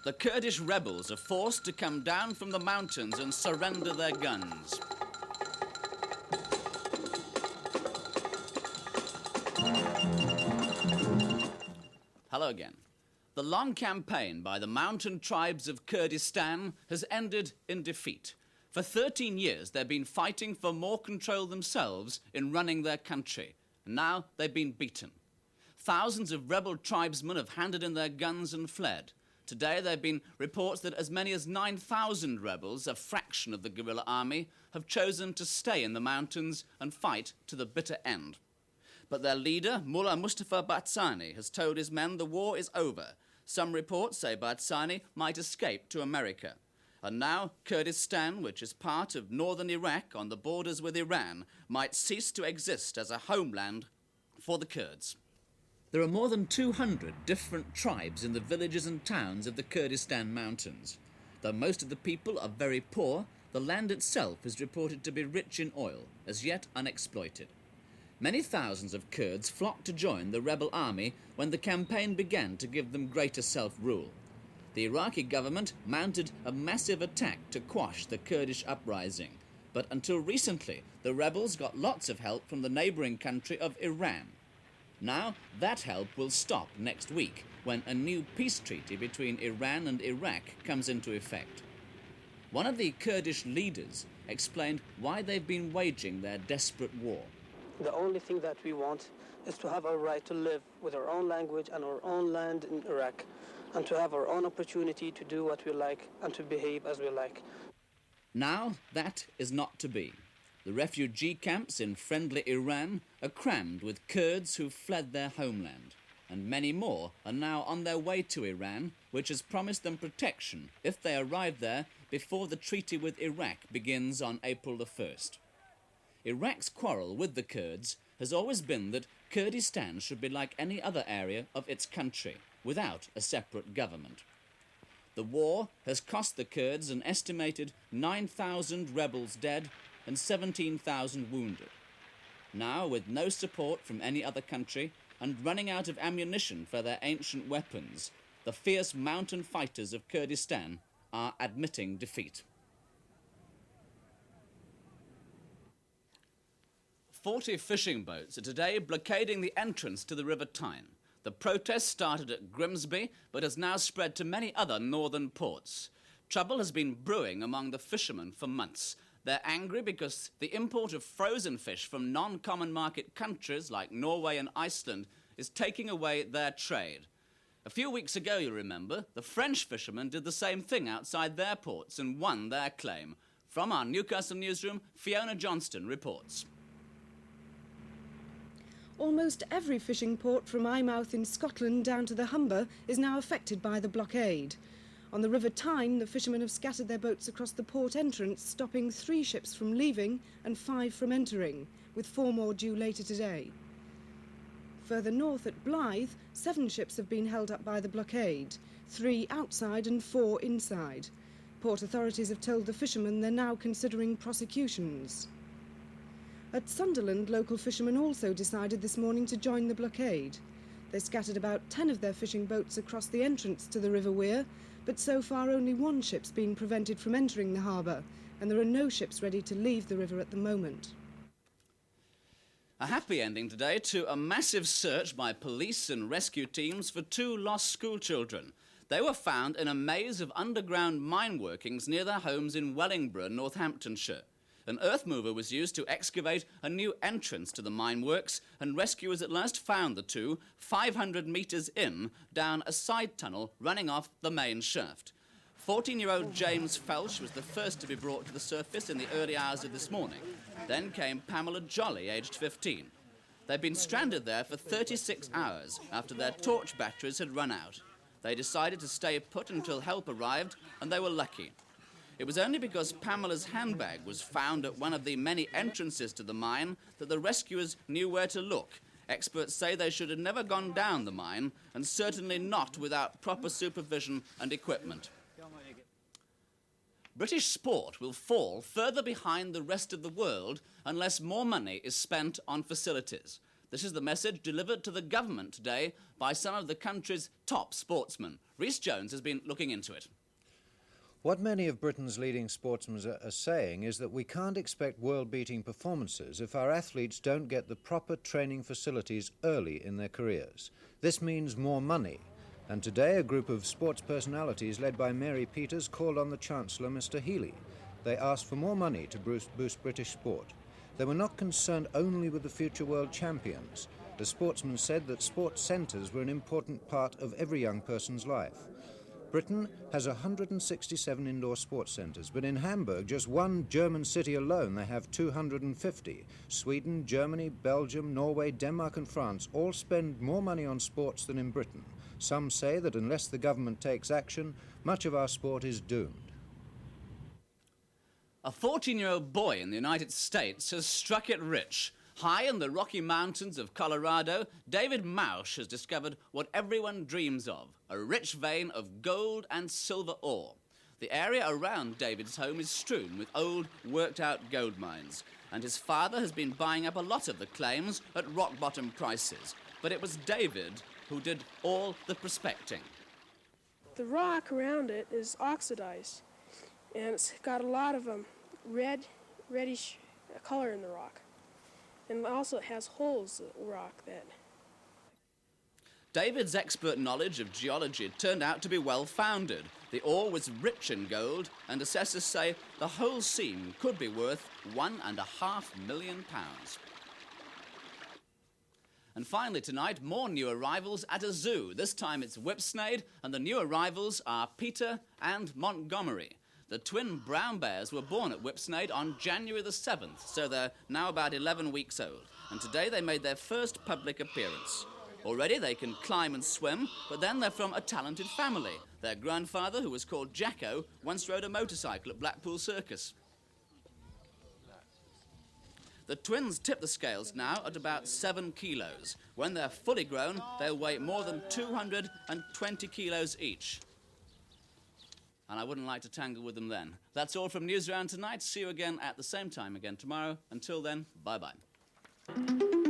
the Kurdish rebels are forced to come down from the mountains and surrender their guns. Hello again. The long campaign by the mountain tribes of Kurdistan has ended in defeat. For 13 years, they've been fighting for more control themselves in running their country. And now they've been beaten. Thousands of rebel tribesmen have handed in their guns and fled. Today, there have been reports that as many as 9,000 rebels, a fraction of the guerrilla army, have chosen to stay in the mountains and fight to the bitter end. But their leader, Mullah Mustafa Barzani, has told his men the war is over. Some reports say Barzani might escape to America. And now Kurdistan, which is part of northern Iraq on the borders with Iran, might cease to exist as a homeland for the Kurds. There are more than 200 different tribes in the villages and towns of the Kurdistan mountains. Though most of the people are very poor, the land itself is reported to be rich in oil, as yet unexploited. Many thousands of Kurds flocked to join the rebel army when the campaign began to give them greater self-rule. The Iraqi government mounted a massive attack to quash the Kurdish uprising, but until recently the rebels got lots of help from the neighbouring country of Iran. Now that help will stop next week when a new peace treaty between Iran and Iraq comes into effect. One of the Kurdish leaders explained why they've been waging their desperate war. The only thing that we want is to have our right to live with our own language and our own land in Iraq, and to have our own opportunity to do what we like and to behave as we like. Now that is not to be. The refugee camps in friendly Iran are crammed with Kurds who've fled their homeland, and many more are now on their way to Iran, which has promised them protection if they arrive there before the treaty with Iraq begins on April the 1st. Iraq's quarrel with the Kurds has always been that Kurdistan should be like any other area of its country, without a separate government. The war has cost the Kurds an estimated 9,000 rebels dead and 17,000 wounded. Now, with no support from any other country and running out of ammunition for their ancient weapons, the fierce mountain fighters of Kurdistan are admitting defeat. 40 fishing boats are today blockading the entrance to the River Tyne. The protest started at Grimsby, but has now spread to many other northern ports. Trouble has been brewing among the fishermen for months. They're angry because the import of frozen fish from non-common market countries like Norway and Iceland is taking away their trade. A few weeks ago, you'll remember, the French fishermen did the same thing outside their ports and won their claim. From our Newcastle newsroom, Fiona Johnston reports. Almost every fishing port from Eyemouth in Scotland down to the Humber is now affected by the blockade. On the River Tyne, the fishermen have scattered their boats across the port entrance, stopping 3 ships from leaving and 5 from entering, with 4 more due later today. Further north at Blythe, 7 ships have been held up by the blockade, 3 outside and 4 inside. Port authorities have told the fishermen they're now considering prosecutions. At Sunderland, local fishermen also decided this morning to join the blockade. They scattered about 10 of their fishing boats across the entrance to the River Wear, but so far only 1 ship's been prevented from entering the harbour, and there are no ships ready to leave the river at the moment. A happy ending today to a massive search by police and rescue teams for 2 lost schoolchildren. They were found in a maze of underground mine workings near their homes in Wellingborough, Northamptonshire. An earth mover was used to excavate a new entrance to the mine works, and rescuers at last found the 2 500 metres in down a side tunnel running off the main shaft. 14-year-old James Felsh was the first to be brought to the surface in the early hours of this morning. Then came Pamela Jolly, aged 15. They'd been stranded there for 36 hours after their torch batteries had run out. They decided to stay put until help arrived, and they were lucky. It was only because Pamela's handbag was found at one of the many entrances to the mine that the rescuers knew where to look. Experts say they should have never gone down the mine, and certainly not without proper supervision and equipment. British sport will fall further behind the rest of the world unless more money is spent on facilities. This is the message delivered to the government today by some of the country's top sportsmen. Rhys Jones has been looking into it. What many of Britain's leading sportsmen are saying is that we can't expect world-beating performances if our athletes don't get the proper training facilities early in their careers. This means more money. And today a group of sports personalities led by Mary Peters called on the Chancellor, Mr. Healey. They asked for more money to boost British sport. They were not concerned only with the future world champions. The sportsmen said that sports centres were an important part of every young person's life. Britain has 167 indoor sports centres, but in Hamburg, just one German city alone, they have 250. Sweden, Germany, Belgium, Norway, Denmark and France all spend more money on sports than in Britain. Some say that unless the government takes action, much of our sport is doomed. A 14-year-old boy in the United States has struck it rich. High in the Rocky Mountains of Colorado, David Mausch has discovered what everyone dreams of, a rich vein of gold and silver ore. The area around David's home is strewn with old, worked-out gold mines, and his father has been buying up a lot of the claims at rock-bottom prices. But it was David who did all the prospecting. The rock around it is oxidized, and it's got a lot of reddish color in the rock. And also it has holes in the rock that... David's expert knowledge of geology turned out to be well-founded. The ore was rich in gold, and assessors say the whole seam could be worth £1.5 million. And finally tonight, more new arrivals at a zoo. This time it's Whipsnade, and the new arrivals are Peter and Montgomery. The twin brown bears were born at Whipsnade on January the 7th, so they're now about 11 weeks old. And today they made their first public appearance. Already they can climb and swim, but then they're from a talented family. Their grandfather, who was called Jacko, once rode a motorcycle at Blackpool Circus. The twins tip the scales now at about 7 kilos. When they're fully grown, they'll weigh more than 220 kilos each. And I wouldn't like to tangle with them then. That's all from Newsround tonight. See you again at the same time again tomorrow. Until then, bye-bye.